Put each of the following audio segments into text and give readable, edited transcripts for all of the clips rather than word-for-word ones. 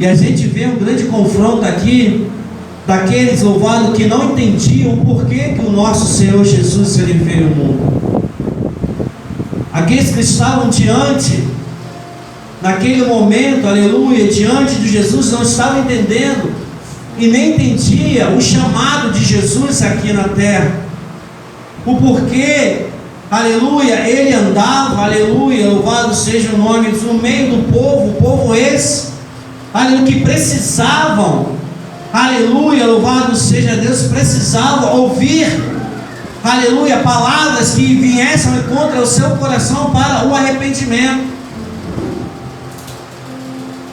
E a gente vê um grande confronto aqui daqueles, louvado, que não entendiam o porquê que o nosso Senhor Jesus ele veio ao mundo. Aqueles que estavam diante, naquele momento, aleluia, diante de Jesus, não estavam entendendo e nem entendia o chamado de Jesus aqui na terra, o porquê, aleluia, ele andava, aleluia, louvado seja o nome, no meio do povo, o povo esse, aleluia, que precisavam, aleluia, louvado seja Deus, precisavam ouvir, aleluia, palavras que viessem contra o seu coração para o arrependimento.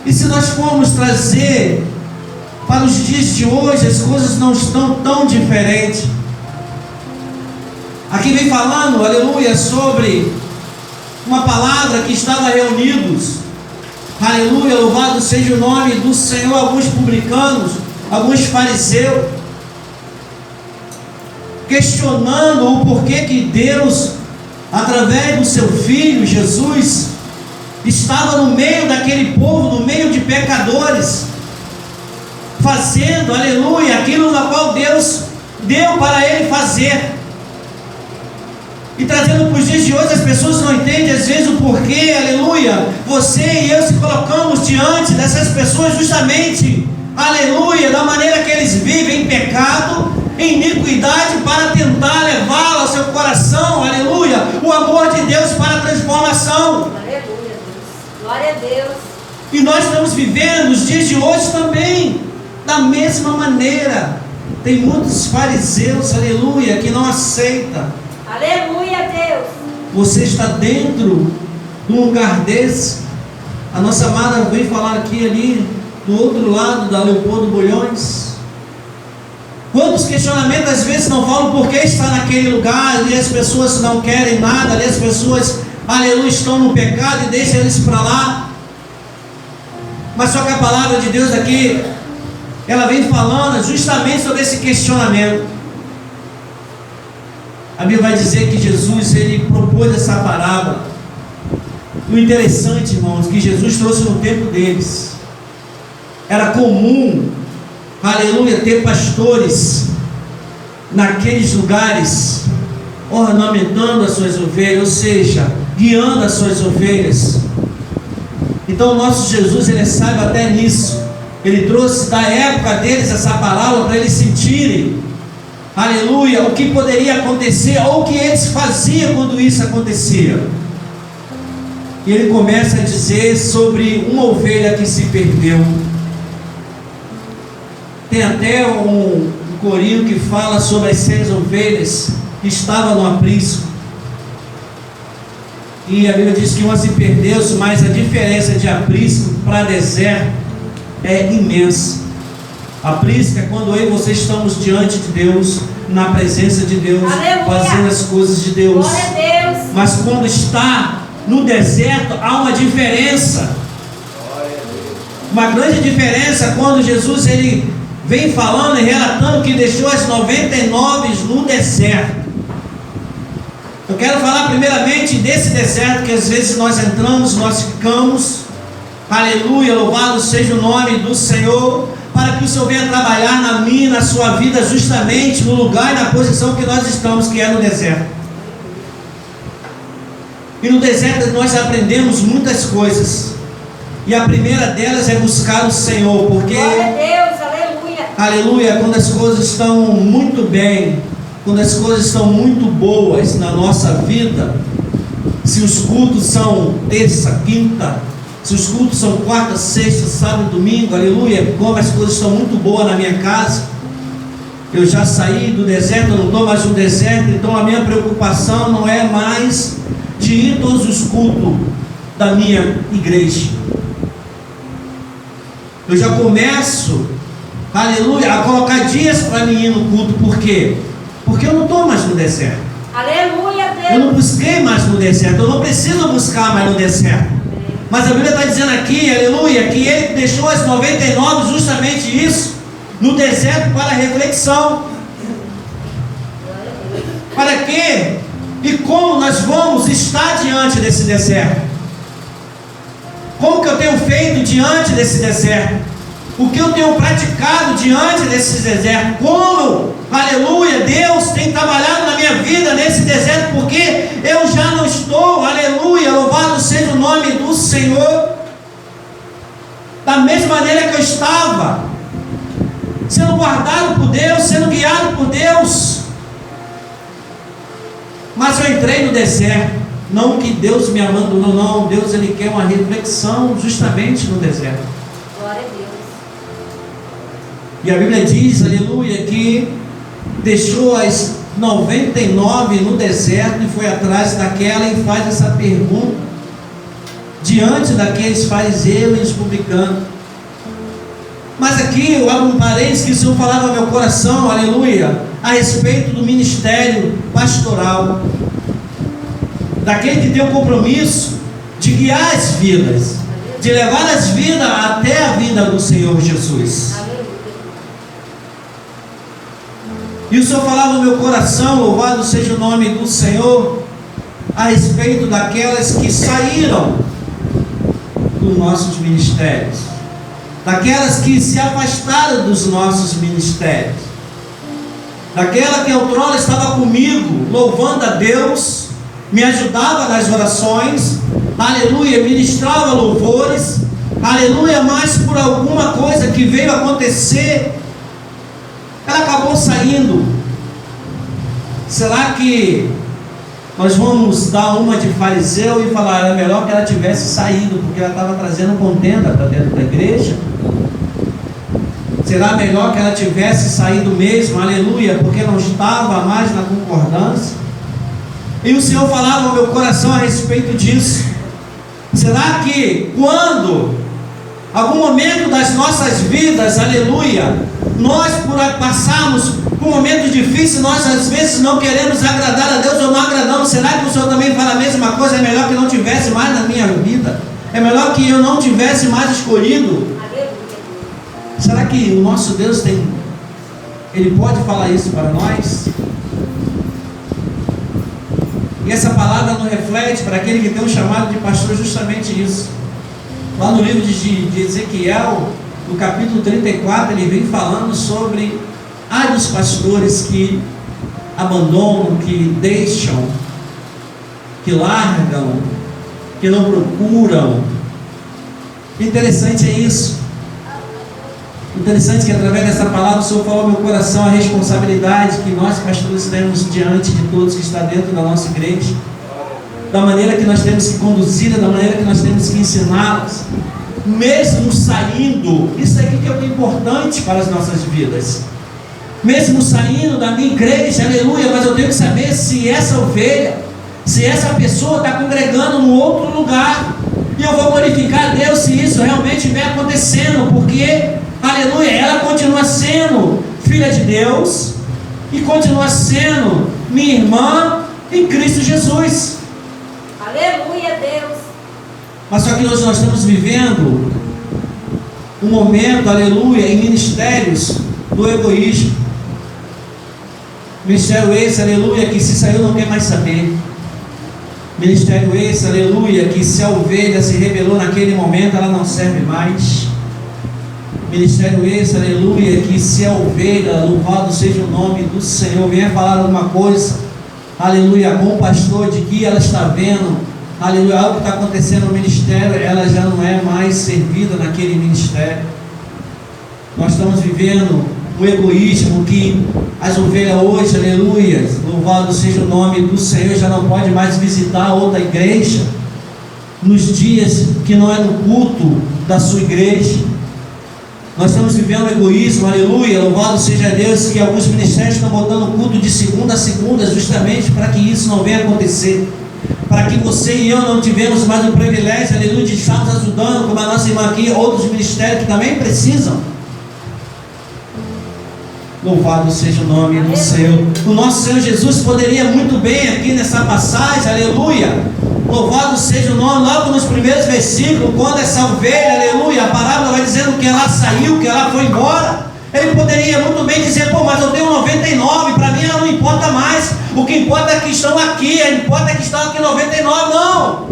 E se nós formos trazer para os dias de hoje, as coisas não estão tão diferentes. Aqui vem falando, aleluia, sobre uma palavra que estava reunidos, aleluia, louvado seja o nome do Senhor, alguns publicanos, alguns fariseus, questionando o porquê que Deus, através do seu Filho Jesus, estava no meio daquele povo, no meio de pecadores, fazendo, aleluia, aquilo na qual Deus deu para ele fazer. E trazendo para os dias de hoje, as pessoas não entendem às vezes o porquê, aleluia, você e eu se colocamos diante dessas pessoas justamente, aleluia, da maneira que eles vivem em pecado, em iniquidade, para tentar levá-lo ao seu coração, aleluia, o amor de Deus para a transformação. Aleluia, Deus. Glória a Deus. E nós estamos vivendo os dias de hoje também da mesma maneira. Tem muitos fariseus, aleluia, que não aceitam. Aleluia, Deus. Você está dentro de um lugar desse. A nossa amada veio falar aqui, ali, do outro lado da Leopoldo Bulhões. Quantos questionamentos às vezes não falam por que está naquele lugar, ali as pessoas não querem nada, ali as pessoas, aleluia, estão no pecado e deixam eles para lá. Mas só que a palavra de Deus aqui, ela vem falando justamente sobre esse questionamento. A Bíblia vai dizer que Jesus, ele propôs essa parábola. O interessante, irmãos, que Jesus trouxe no tempo deles. Era comum, aleluia, ter pastores naqueles lugares, ornamentando as suas ovelhas, ou seja, guiando as suas ovelhas. Então o nosso Jesus, ele é sábio até nisso. Ele trouxe da época deles essa palavra para eles sentirem, aleluia, o que poderia acontecer, ou o que eles faziam quando isso acontecia. E ele começa a dizer sobre uma ovelha que se perdeu. Tem até um corinho que fala sobre as 6 ovelhas que estavam no aprisco. E a Bíblia diz que uma se perdeu, mas a diferença de aprisco para deserto é imensa. Aprisco é quando eu e você estamos diante de Deus, na presença de Deus, aleluia, fazendo as coisas de Deus. Glória a Deus. Mas quando está no deserto, há uma diferença. Uma grande diferença quando Jesus ele vem falando e relatando que deixou as 99 no deserto. Eu quero falar primeiramente desse deserto que às vezes nós entramos, nós ficamos, aleluia, louvado seja o nome do Senhor, para que o Senhor venha trabalhar na minha e na sua vida justamente no lugar e na posição que nós estamos, que é no deserto. E no deserto nós aprendemos muitas coisas, e a primeira delas é buscar o Senhor, porque, glória a Deus, aleluia, aleluia, quando as coisas estão muito bem, quando as coisas estão muito boas na nossa vida, se os cultos são terça, quinta, se os cultos são quarta, sexta, sábado, domingo, aleluia, como as coisas estão muito boas na minha casa, eu já saí do deserto, eu não estou mais no deserto, então a minha preocupação não é mais de ir todos os cultos da minha igreja. Eu já começo, aleluia, a colocar dias para mim ir no culto. Por quê? Porque eu não estou mais no deserto. Aleluia, Deus. Eu não busquei mais no deserto, eu não preciso buscar mais no deserto. Mas a Bíblia está dizendo aqui, aleluia, que ele deixou as 99, justamente isso, no deserto para reflexão. Para quê? E como nós vamos estar diante desse deserto? Como que eu tenho feito diante desse deserto? O que eu tenho praticado diante desse deserto? Como, aleluia, Deus tem trabalhado na minha vida nesse deserto, porque eu já não estou, aleluia, louvado seja o nome do Senhor, da mesma maneira que eu estava, sendo guardado por Deus, sendo guiado por Deus. Mas eu entrei no deserto, não que Deus me abandonou, não. Deus, Ele quer uma reflexão justamente no deserto. Glória a Deus. E a Bíblia diz, aleluia, que deixou as 99 no deserto e foi atrás daquela e faz essa pergunta diante daqueles fariseus e os publicanos. Mas aqui eu abro um parênteses que o Senhor falava ao meu coração, aleluia, a respeito do ministério pastoral, daquele que tem o compromisso de guiar as vidas, de levar as vidas até a vida do Senhor Jesus. E o Senhor falava no meu coração, louvado seja o nome do Senhor, a respeito daquelas que saíram dos nossos ministérios, daquelas que se afastaram dos nossos ministérios, daquela que outrora estava comigo, louvando a Deus, me ajudava nas orações, aleluia, ministrava louvores, aleluia, mas por alguma coisa que veio acontecer, ela acabou saindo. Será que nós vamos dar uma de fariseu e falar, era melhor que ela tivesse saído, porque ela estava trazendo contenda para dentro da igreja? Será melhor que ela tivesse saído mesmo, aleluia, porque não estava mais na concordância? E o Senhor falava ao meu coração a respeito disso. Será que quando algum momento das nossas vidas, aleluia, nós por passarmos por momentos difíceis, nós às vezes não queremos agradar a Deus ou não agradamos? Será que o Senhor também fala a mesma coisa? É melhor que não tivesse mais na minha vida? É melhor que eu não tivesse mais escolhido? Será que o nosso Deus Ele pode falar isso para nós? E essa palavra não reflete para aquele que tem um chamado de pastor justamente isso. Lá no livro de Ezequiel, no capítulo 34, ele vem falando sobre dos pastores que abandonam, que deixam, que largam, que não procuram. Interessante é isso. Interessante que através dessa palavra o Senhor falou ao meu coração a responsabilidade que nós pastores temos diante de todos que está dentro da nossa igreja, da maneira que nós temos que conduzir, da maneira que nós temos que ensiná-los, mesmo saindo. Isso aqui que é o importante para as nossas vidas. Mesmo saindo da minha igreja, aleluia, mas eu tenho que saber se essa ovelha, se essa pessoa está congregando no outro lugar, e eu vou glorificar a Deus se isso realmente vem acontecendo, porque aleluia, ela continua sendo filha de Deus e continua sendo minha irmã em Cristo Jesus. Aleluia, Deus. Mas só que hoje nós estamos vivendo um momento, aleluia, em ministérios do egoísmo. Ministério esse, aleluia, que se saiu não quer mais saber. Ministério esse, aleluia, que se a ovelha se rebelou naquele momento, ela não serve mais. Ministério esse, aleluia, que se a ovelha, louvado seja o nome do Senhor, vier falar alguma coisa, aleluia, com o pastor, de que ela está vendo, aleluia, algo que está acontecendo no ministério, ela já não é mais servida naquele ministério. Nós estamos vivendo um egoísmo que as ovelhas hoje, aleluia, louvado seja o nome do Senhor, já não pode mais visitar outra igreja nos dias que não é no culto da sua igreja. Nós estamos vivendo um egoísmo, aleluia, louvado seja Deus, que alguns ministérios estão botando culto de segunda a segunda, justamente para que isso não venha acontecer, para que você e eu não tivemos mais o privilégio, aleluia, de estarmos ajudando, como a nossa irmã aqui, outros ministérios que também precisam. Louvado seja o nome do Senhor. O nosso Senhor Jesus poderia muito bem aqui nessa passagem, aleluia, louvado seja o nome, logo nos primeiros versículos, quando essa ovelha, aleluia, a parábola vai dizendo que ela saiu, que ela foi embora, ele poderia muito bem dizer, mas eu tenho 99, para mim ela não importa mais, o que importa é que estão aqui, importa é que estão aqui 99, não.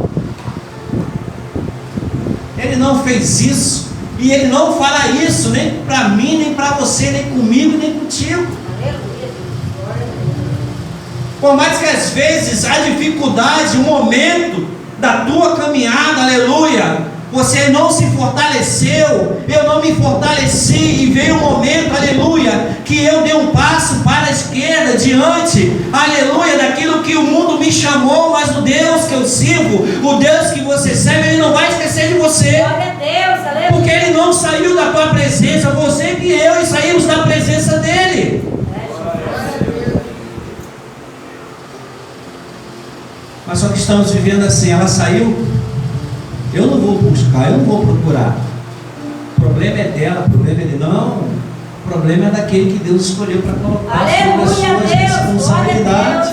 Ele não fez isso, E Ele não fará isso nem para mim, nem para você, nem comigo, nem contigo. Aleluia, Deus. Glória a Deus. Por mais que às vezes a dificuldade, o momento da tua caminhada, aleluia, você não se fortaleceu, eu não me fortaleci, e veio um momento, aleluia, que eu dei um passo para a esquerda, diante, aleluia, daquilo que o mundo me chamou, mas o Deus que eu sirvo, o Deus que você serve, Ele não vai esquecer de você, Glória a Deus, aleluia. porque Ele não saiu da tua presença, você que eu, e saímos da presença dEle. Mas só que estamos vivendo assim, ela saiu, eu não vou buscar, eu não vou procurar. O problema é dela, o problema é dele. Não, o problema é daquele que Deus escolheu para colocar sobre as suas responsabilidades.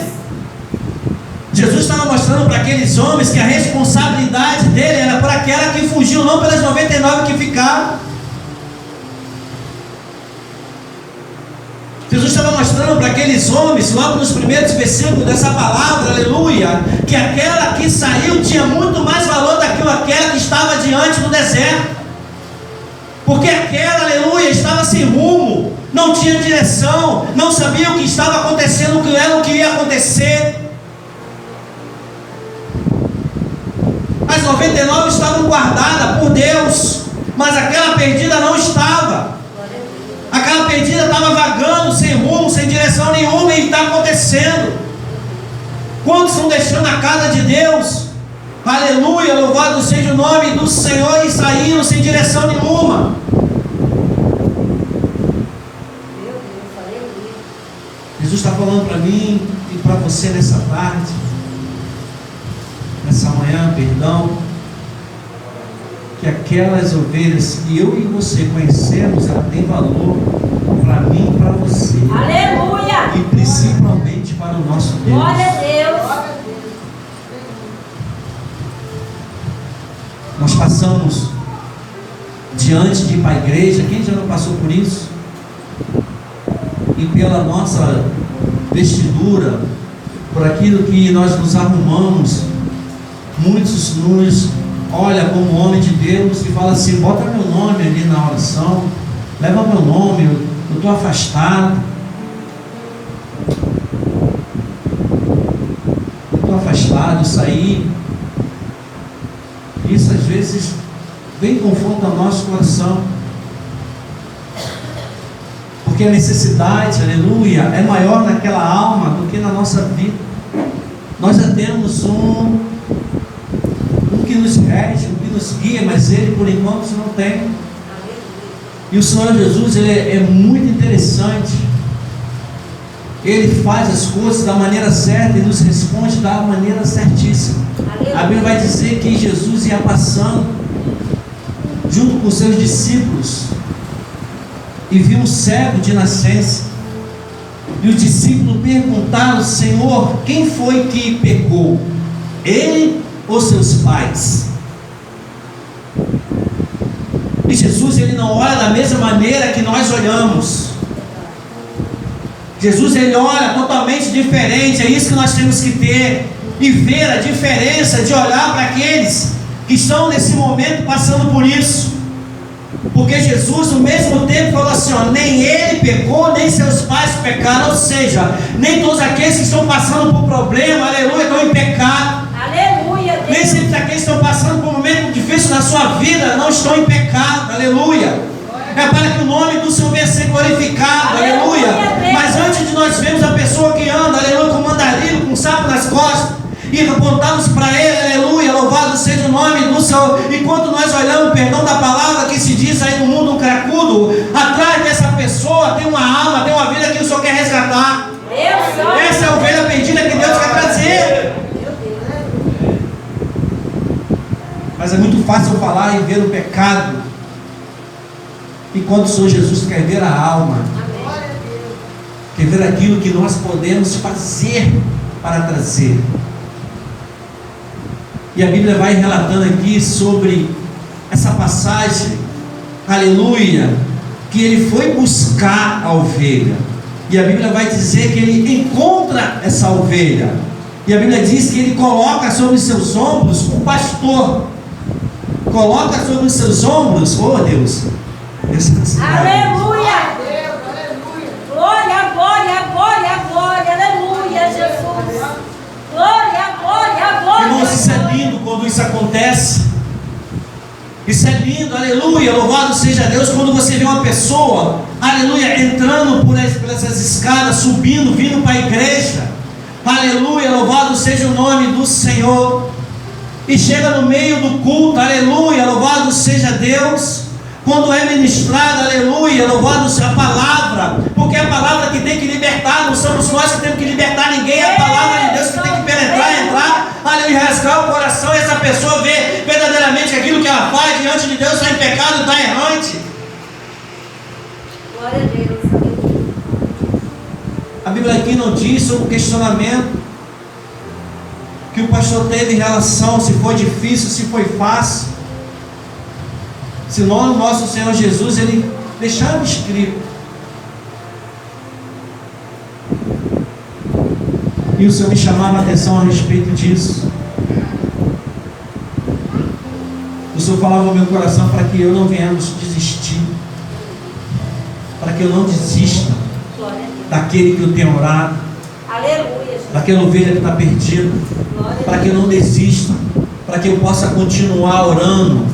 Jesus estava mostrando para aqueles homens que a responsabilidade dele era por aquela que fugiu, não pelas 99 que ficaram. Jesus estava mostrando para aqueles homens, logo nos primeiros versículos dessa palavra, aleluia, que aquela que saiu tinha muito mais valor daquilo aquela que estava diante do deserto, porque aquela, aleluia, estava sem rumo, não tinha direção, não sabia o que estava acontecendo, o que era, o que ia acontecer. As 99 estavam guardadas por Deus, mas aquela perdida não estava. Aquela perdida estava vagando, sem rumo, sem direção nenhuma, e está acontecendo. Quantos estão deixando a casa de Deus? Aleluia, louvado seja o nome do Senhor, e saíram sem direção nenhuma. Meu Deus, aleluia. Jesus está falando para mim e para você nessa tarde, nessa manhã, perdão, que aquelas ovelhas que eu e você conhecemos, ela tem valor para mim e para você. Aleluia. E principalmente para o nosso Deus. Glória a Deus. Nós passamos diante de ir para a igreja, quem já não passou por isso? E pela nossa vestidura, por aquilo que nós nos arrumamos, muitos nos olha como homem de Deus e fala assim: bota meu nome ali na oração, leva meu nome, eu estou afastado, saí. Isso às vezes vem confronto ao nosso coração, porque a necessidade, aleluia, é maior naquela alma do que na nossa vida. Nós já temos um que nos rege, um que nos guia, mas Ele por enquanto não tem. E o Senhor Jesus, Ele é muito interessante. Ele faz as coisas da maneira certa e nos responde da maneira certíssima. A Bíblia vai dizer que Jesus ia passando junto com seus discípulos e viu um cego de nascença. E os discípulos perguntaram: Senhor, quem foi que pecou? Ele ou seus pais? E Jesus, Ele não olha da mesma maneira que nós olhamos. Jesus, Ele olha totalmente diferente. É isso que nós temos que ter, e ver a diferença de olhar para aqueles que estão nesse momento passando por isso. Porque Jesus, no mesmo tempo, falou assim: ó, nem ele pecou, nem seus pais pecaram. Ou seja, nem todos aqueles que estão passando por problema, aleluia, estão em pecado. Aleluia, Deus. Nem sempre aqueles que estão passando por um momento difícil na sua vida não estão em pecado, aleluia. É para que o nome do Senhor venha ser glorificado, aleluia. Mas antes de nós vermos a pessoa que anda, aleluia, com mandarilho, com um sapo nas costas, e apontamos para Ele, aleluia, louvado seja o nome do Senhor. Enquanto nós olhamos, perdão da palavra que se diz aí no mundo cracudo, atrás dessa pessoa tem uma alma, tem uma vida que o Senhor quer resgatar. Essa é a ovelha perdida que Deus quer trazer. Mas é muito fácil falar e ver o pecado, enquanto o Senhor Jesus quer ver a alma. Quer ver aquilo que nós podemos fazer para trazer. E a Bíblia vai relatando aqui sobre essa passagem, aleluia, que ele foi buscar a ovelha. E a Bíblia vai dizer que ele encontra essa ovelha. E a Bíblia diz que ele coloca sobre seus ombros um pastor. coloca sobre os seus ombros, oh Deus, Aleluia. Glória, glória, glória, glória. Aleluia, Jesus. Glória, glória, glória. Irmãos, isso é lindo quando isso acontece. Isso é lindo, aleluia, louvado seja Deus, quando você vê uma pessoa, aleluia, entrando por essas escadas, subindo, vindo para a igreja, aleluia, louvado seja o nome do Senhor, e chega no meio do culto, aleluia, louvado seja Deus, quando é ministrada, aleluia, louvado seja a palavra, porque é a palavra que tem que libertar, não somos nós que temos que libertar ninguém, é a palavra de Deus que tem que penetrar, entrar, aleluia, rasgar o coração, e essa pessoa vê verdadeiramente que aquilo que ela faz diante de Deus está em pecado, está errante. Glória a Deus. A Bíblia aqui não diz sobre o questionamento que o pastor teve em relação se foi difícil, se foi fácil. Senão o nosso Senhor Jesus, ele deixava escrito. E o Senhor me chamava a atenção a respeito disso. O Senhor falava ao meu coração para que eu não venhamos desistir, para que eu não desista daquele que eu tenho orado, Aleluia. daquela ovelha que está perdida, para que eu não desista, para que eu possa continuar orando,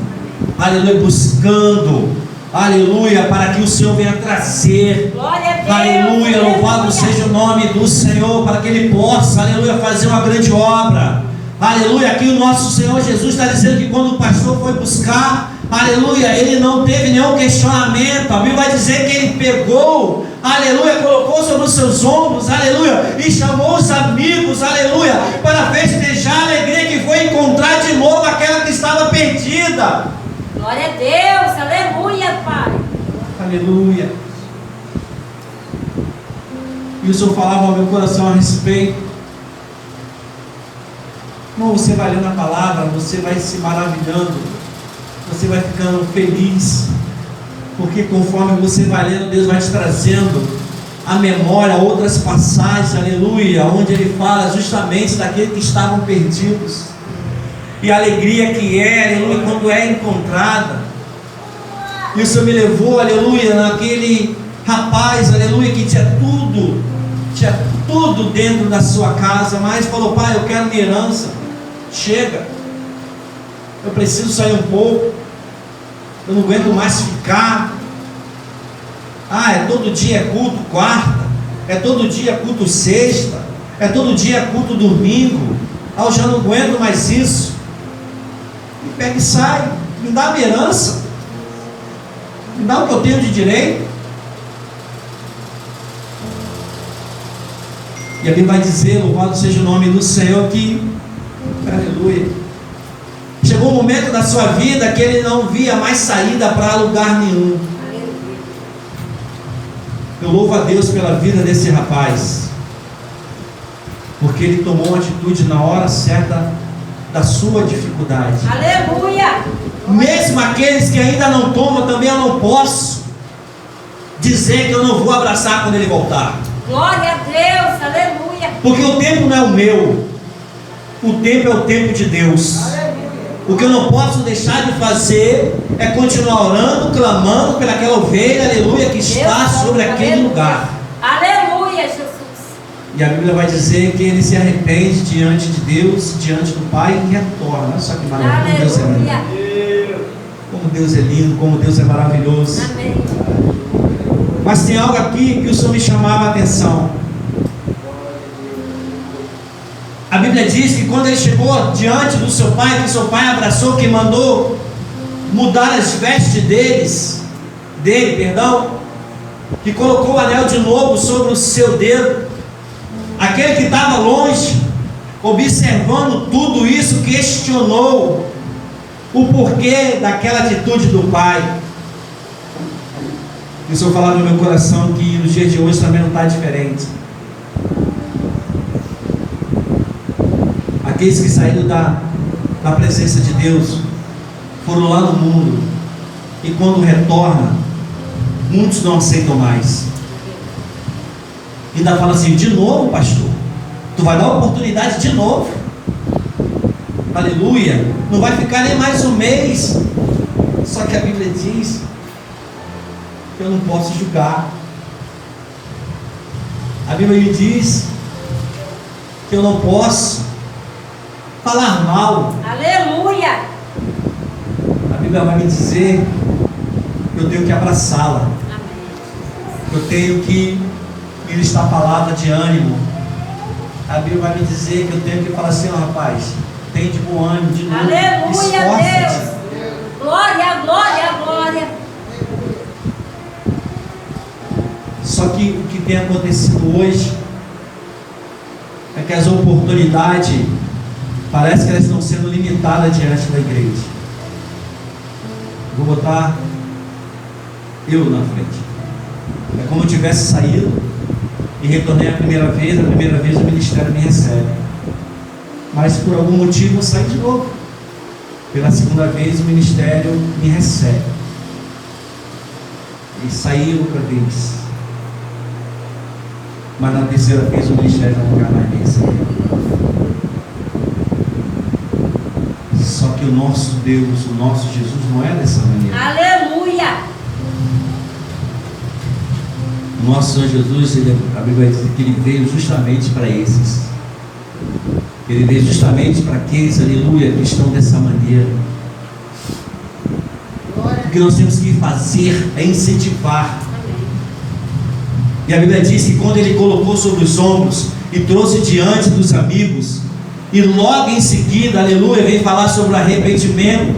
aleluia, buscando, aleluia, para que o Senhor venha trazer, Glória a Deus. aleluia, louvado seja o nome do Senhor, para que Ele possa, aleluia, fazer uma grande obra, aleluia. Aqui o nosso Senhor Jesus está dizendo que quando o pastor foi buscar, aleluia, ele não teve nenhum questionamento. A Bíblia vai dizer que ele pegou, aleluia, colocou sobre os seus ombros, aleluia, e chamou os amigos, aleluia, para festejar a alegria que foi encontrar de novo aquela que estava perdida. Glória a Deus. Aleluia, Pai. Aleluia. E o Senhor falava ao meu coração a respeito. Irmão, você vai lendo a palavra, você vai se maravilhando, você vai ficando feliz, porque conforme você vai lendo, Deus vai te trazendo à memória outras passagens, aleluia, onde Ele fala justamente daqueles que estavam perdidos, e a alegria que é, aleluia, quando é encontrada. E o Senhor me levou, aleluia, naquele rapaz, aleluia, que tinha tudo dentro da sua casa, mas falou: pai, eu quero minha herança, chega, eu preciso sair um pouco, eu não aguento mais ficar. É todo dia culto quarta, é todo dia culto sexta, é todo dia culto domingo. Eu já não aguento mais isso. Me pega e sai, me dá a minha herança, me dá o que eu tenho de direito. E a Bíblia vai dizer, louvado seja o nome do Senhor, que, aleluia, chegou um momento da sua vida que ele não via mais saída para lugar nenhum. Eu louvo a Deus pela vida desse rapaz, porque ele tomou uma atitude na hora certa da sua dificuldade. Aleluia. Mesmo aqueles que ainda não tomam, também eu não posso dizer que eu não vou abraçar quando ele voltar. Glória a Deus. Aleluia. Porque o tempo não é o meu, o tempo é o tempo de Deus. O que eu não posso deixar de fazer é continuar orando, clamando pelaquela ovelha, aleluia, que está sobre aquele lugar. Aleluia, Jesus. E a Bíblia vai dizer que ele se arrepende diante de Deus, diante do Pai, e retorna. Olha só que maravilha. Aleluia. Como Deus é lindo, como Deus é maravilhoso. Amém. Mas tem algo aqui que o Senhor me chamava a atenção. A Bíblia diz que quando ele chegou diante do seu pai, que seu pai abraçou, que mandou mudar as vestes dele, que colocou o anel de novo sobre o seu dedo. Aquele que estava longe, observando tudo isso, questionou o porquê daquela atitude do pai. E o Senhor falava no meu coração que nos dias de hoje também não está diferente. Aqueles que saíram da presença de Deus foram lá no mundo, e quando retornam, muitos não aceitam mais. Ainda fala assim: de novo, pastor, tu vai dar oportunidade de novo? aleluia, não vai ficar nem mais um mês. Só que a Bíblia diz que eu não posso julgar. A Bíblia me diz que eu não posso falar mal. Aleluia. A Bíblia vai me dizer que eu tenho que abraçá-la. Eu tenho que ministrar a palavra de ânimo. A Bíblia vai me dizer que eu tenho que falar assim: ó, rapaz, tem de bom ânimo, de novo, Aleluia, esforça-te. Deus. Glória, glória, glória. Só que o que tem acontecido hoje é que as oportunidades parece que elas estão sendo limitadas diante da igreja. Vou botar eu na frente. É como eu tivesse saído e retornei a primeira vez o ministério me recebe. Mas por algum motivo eu saí de novo. Pela segunda vez o ministério me recebe. E saí outra vez. Mas na terceira vez o ministério não vai mais me receber. Só que o nosso Deus, o nosso Jesus não é dessa maneira. Aleluia. O nosso Senhor Jesus, a Bíblia diz que Ele veio justamente para esses. Ele veio justamente para aqueles, aleluia, que estão dessa maneira. O que nós temos que fazer é incentivar. E a Bíblia diz que quando Ele colocou sobre os ombros e trouxe diante dos amigos, e logo em seguida, aleluia, vem falar sobre o arrependimento.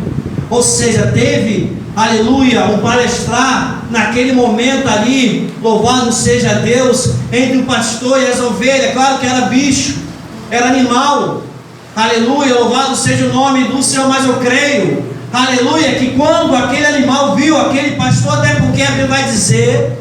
Ou seja, teve, aleluia, um palestrar naquele momento ali, louvado seja Deus, entre o pastor e as ovelhas. Claro que era bicho, era animal, aleluia, louvado seja o nome do Senhor. Mas eu creio, aleluia, que quando aquele animal viu aquele pastor, até porque a Bíblia vai dizer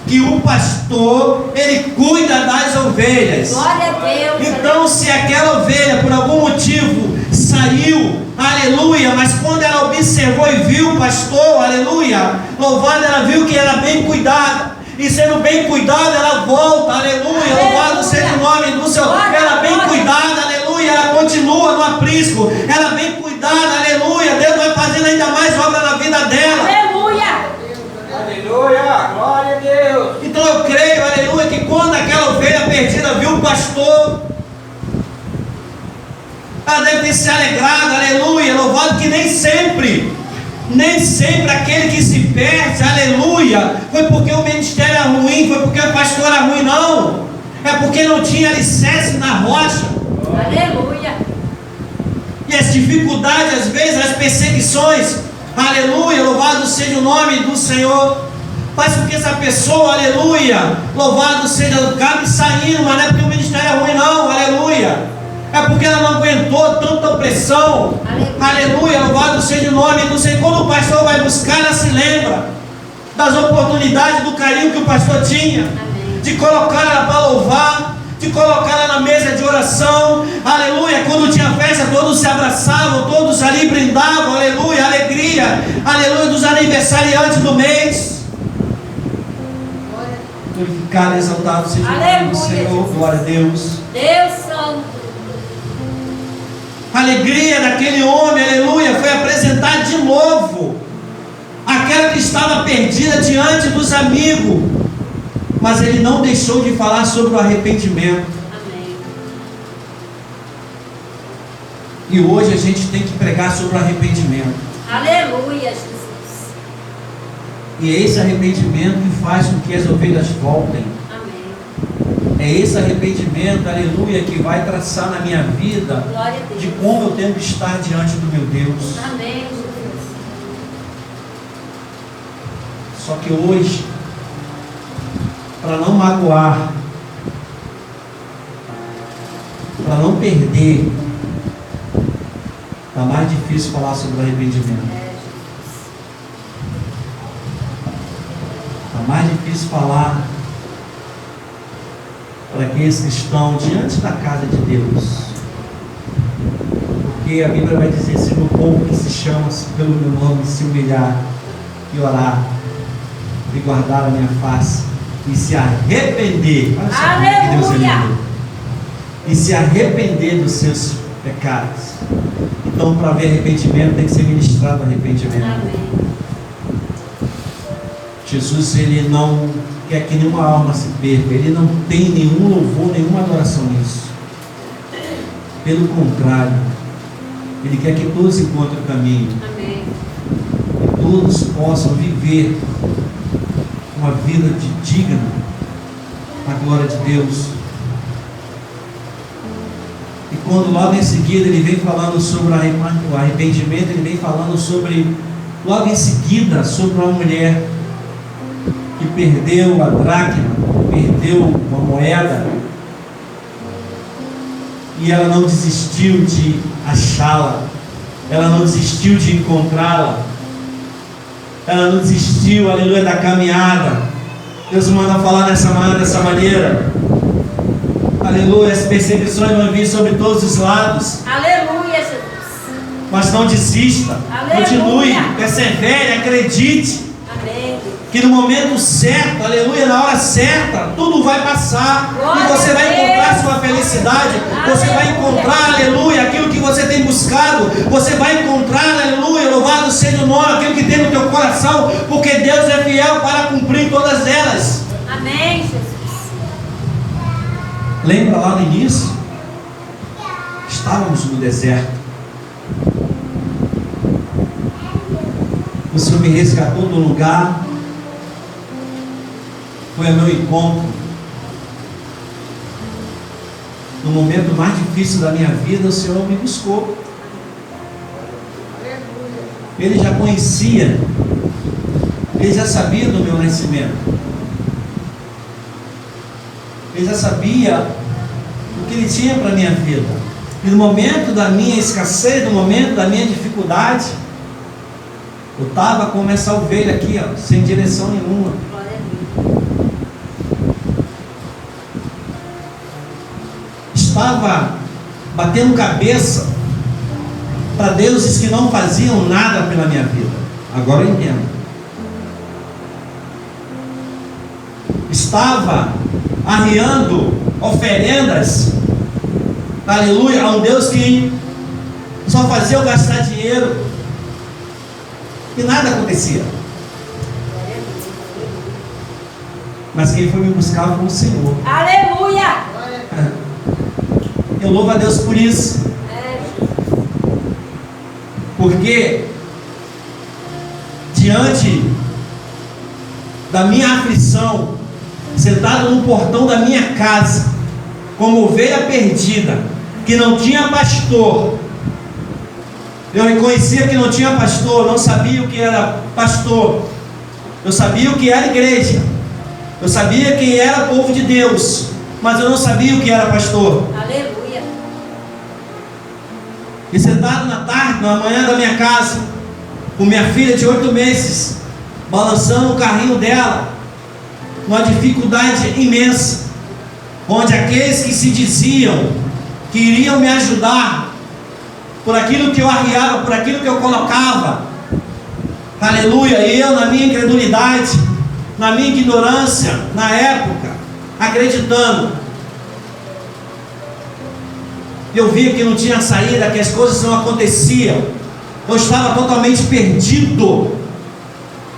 que o pastor, ele cuida das ovelhas. Glória a Deus. Então, se aquela ovelha por algum motivo saiu, aleluia, mas quando ela observou e viu o pastor, aleluia, louvado, ela viu que era bem cuidada, e sendo bem cuidada, ela volta, aleluia, louvado seja o nome do Senhor. Ela bem cuidada, aleluia, ela continua no aprisco, ela bem cuidada, aleluia, Deus vai fazendo ainda mais obra na vida dela. Aleluia. Aleluia, glória a Deus. Então eu creio, aleluia, que quando aquela ovelha perdida viu o pastor, ela deve ter se alegrado, aleluia, louvado que nem sempre aquele que se perde, aleluia, foi porque o ministério era ruim, foi porque o pastor era ruim, não. É porque não tinha alicerce na rocha. Aleluia. E as dificuldades, às vezes, as perseguições, aleluia, louvado seja o nome do Senhor, faz com que essa pessoa, aleluia, louvado seja, acabe saindo, mas não é porque o ministério é ruim, não, aleluia. É porque ela não aguentou tanta opressão. Aleluia, louvado seja o nome do Senhor. Quando o pastor vai buscar, ela se lembra das oportunidades, do carinho que o pastor tinha, de colocar ela para louvar, de colocar ela na mesa de oração. Aleluia, quando tinha festa, todos se abraçavam, todos ali brindavam, aleluia, alegria, aleluia, dos aniversariantes do mês. Glorificado, exaltado seja o nome do Senhor, glória a Deus. Deus Santo. A alegria daquele homem, aleluia, foi apresentar de novo aquela que estava perdida diante dos amigos, mas ele não deixou de falar sobre o arrependimento. Amém. E hoje a gente tem que pregar sobre o arrependimento. Aleluia, Jesus. E é esse arrependimento que faz com que as ovelhas voltem. É esse arrependimento, aleluia, que vai traçar na minha vida de como eu tenho que estar diante do meu Deus. Amém, Jesus. Só que hoje, para não magoar, para não perder, está mais difícil falar sobre o arrependimento. Está mais difícil falar para aqueles que estão diante da casa de Deus, porque a Bíblia vai dizer: se o povo que se chama pelo meu nome se humilhar e orar e guardar a minha face e se arrepender, olha só que Deus é lindo, e se arrepender dos seus pecados. Então, para haver arrependimento, tem que ser ministrado arrependimento. Amém. Jesus, Ele não quer que nenhuma alma se perca. Ele não tem nenhum louvor, nenhuma adoração nisso. Pelo contrário, Ele quer que todos encontrem o caminho. Amém. Que todos possam viver uma vida digna da glória de Deus. E quando logo em seguida Ele vem falando sobre o arrependimento, Ele vem falando sobre, logo em seguida, sobre uma mulher que perdeu a dracma, perdeu uma moeda, e ela não desistiu de achá-la, ela não desistiu de encontrá-la, ela não desistiu, aleluia, da caminhada. Deus manda falar nessa manhã dessa maneira, aleluia. As perseguições vão vir sobre todos os lados, Aleluia, Jesus. mas não desista, Aleluia. continue, persevere, acredite Amém. que no momento certo, aleluia, na hora certa, tudo vai passar, Glória e você a vai Deus. encontrar sua felicidade, você vai encontrar, aleluia, aquilo que você tem buscado, você vai encontrar, aleluia, louvado seja o nome, aquilo que tem no teu coração, porque Deus é fiel para cumprir todas elas. Amém, Jesus. Lembra lá no início? Estávamos no deserto. O Senhor me resgatou do lugar, foi ao meu encontro. No momento mais difícil da minha vida, o Senhor me buscou. Ele já conhecia, Ele já sabia do meu nascimento, Ele já sabia o que Ele tinha para a minha vida. E no momento da minha escassez, no momento da minha dificuldade, eu estava como essa ovelha aqui, ó, sem direção nenhuma. Glória a Deus. Estava batendo cabeça para deuses que não faziam nada pela minha vida. Agora eu entendo. Estava arriando oferendas, aleluia, a um Deus que só fazia eu gastar dinheiro e nada acontecia. Mas quem foi me buscar foi o Senhor. Aleluia. Eu louvo a Deus por isso, porque diante da minha aflição, sentado no portão da minha casa, como ovelha perdida, que não tinha pastor, eu reconhecia que não tinha pastor, não sabia o que era pastor, eu sabia o que era igreja, eu sabia quem era o povo de Deus, mas eu não sabia o que era pastor. Aleluia. E sentado na tarde, na manhã da minha casa, com minha filha de 8 meses, balançando o carrinho dela, numa dificuldade imensa, onde aqueles que se diziam que iriam me ajudar, por aquilo que eu arriava, por aquilo que eu colocava, aleluia, e eu na minha incredulidade, na minha ignorância, na época, acreditando, eu via que não tinha saída, que as coisas não aconteciam, eu estava totalmente perdido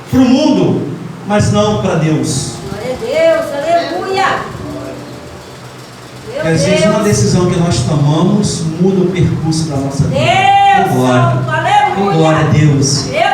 para o mundo, mas não para Deus. Glória a Deus. Aleluia. Meu E às vezes uma Deus. decisão que nós tomamos muda o percurso da nossa vida. Deus Glória. Santo. Aleluia. Glória a Deus. Meu